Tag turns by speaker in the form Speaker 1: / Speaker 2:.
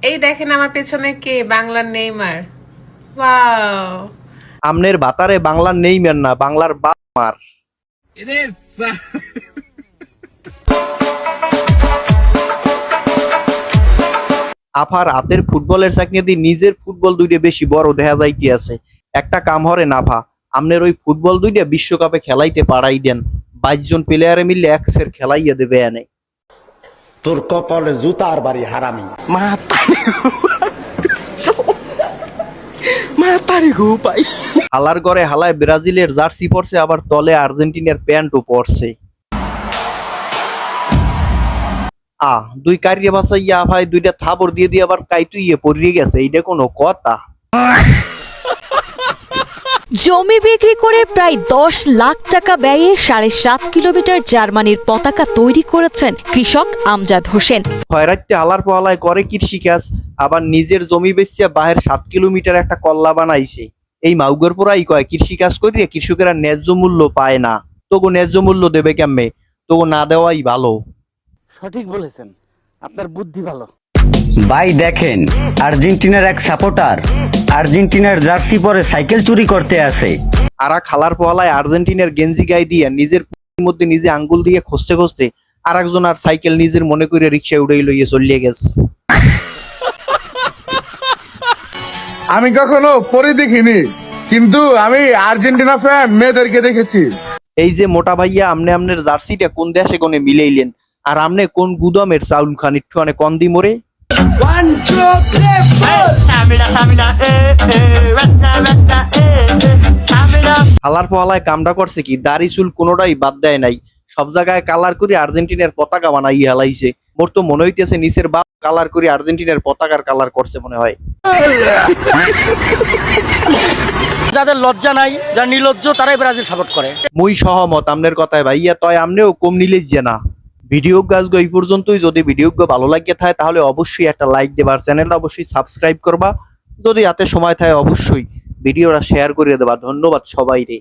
Speaker 1: এই দেখেন আমার পেছনে কে, বাংলার নেইমার। ওয়াও।
Speaker 2: আমনের বাতারে বাংলার নেইমার না, বাংলার বামার। আফার হাতের ফুটবলের চাকনি দিয়ে নিজের ফুটবল দুইটা বেশি বড় দেখা যাইতে আছে। একটা কাম হরে নাফা, আমনের ওই ফুটবল দুইটা বিশ্বকাপে খেলাইতে পারাই দেন। 22 জন প্লেয়ারে মিললে একসের খেলাইয়া দেবে এনে।
Speaker 3: তোর কপালে জুতার বাড়ি হারামি।
Speaker 2: হালার ঘরে হালায় ব্রাজিলের জার্সি পরছে, আবার তলে আর্জেন্টিনার প্যান্টও পরছে। দুই কারিয়ে বাসাইয়া ভাই দুইটা থাবর দিয়ে দিয়ে আবার কাইতুইয়ে পড়িয়ে গেছে, এইটা কোনো কথা?
Speaker 4: জমি বিক্রি করে প্রায় 10 লাখ টাকা ব্যয়ে 7.5 কিলোমিটার জার্মানির পতাকা তৈরি করেছেন কৃষক আমজাদ হোসেন।
Speaker 2: খয়রাইতে হালার পোহালায় করে কৃষিকাজ, আবার নিজের জমি বেচিয়া বাহের 7 কিলোমিটার একটা কল্লা বানাইছে। এই মাউগর পোড়াই কয় কৃষিকাজ করিয়ে কৃষকেরা ন্যায্য মূল্য পায় না। তবু ন্যায্য মূল্য দেবে কেমনে? তবু না দেওয়াই ভালো।
Speaker 5: সঠিক বলেছেন, আপনার বুদ্ধি ভালো।
Speaker 6: ভাই দেখেন, আর্জেন্টিনার এক সাপোর্টার আর্জেন্টিনার জার্সি পরে সাইকেল চুরি করতে আসে।
Speaker 2: আরা খালার পোহালায় আর্জেন্টিনার গেঞ্জি গায়ে দিয়ে নিজের মধ্যে নিজে আঙ্গুল দিয়ে খুঁজতে খুঁজতে আর একজন আর সাইকেল নিজের মনে করে রিক্সায় উড়াই লইয়ে চলিয়ে গেছে।
Speaker 7: আমি কখনো পরে দেখিনি, কিন্তু আমি আর্জেন্টিনা ফ্যান মেয়েদেরকে দেখেছি।
Speaker 2: এই যে মোটা ভাইয়া, আমনে আমনের জার্সিটা কোন দেশে কোনে মিলাইলেন, আর আমনে কোন গুদামের চাউল খান একটু আনে কন দি মোরে। হালার পোহালায় কামটা করছে কি, দাড়ি চুল কোনোটাই বাদ দেয় নাই, সব জায়গায় কালার করে আর্জেন্টিনার পতাকা বানাই হেলাইছে। মোর তো মনে হইতেছে নিচের বাপ কালার করে আর্জেন্টিনার পতাকার কালার করছে মনে হয়।
Speaker 5: যাদের লজ্জা নাই, যারা নির্লজ্জ, তারাই ব্রাজিল সাপোর্ট করে।
Speaker 2: মুই সহমত আমনের কথায় ভাইয়া, তয় আমনেও কম নিলেই যে না। ভিডিও গাছ এই পর্যন্তই। যদি ভিডিও ভালো লাগিয়ে থাকে তাহলে অবশ্যই একটা লাইক দেবার, চ্যানেলটা অবশ্যই সাবস্ক্রাইব করবা। যদি হাতে সময় থাকে অবশ্যই ভিডিওটা শেয়ার করে দেবা। ধন্যবাদ সবাই রে।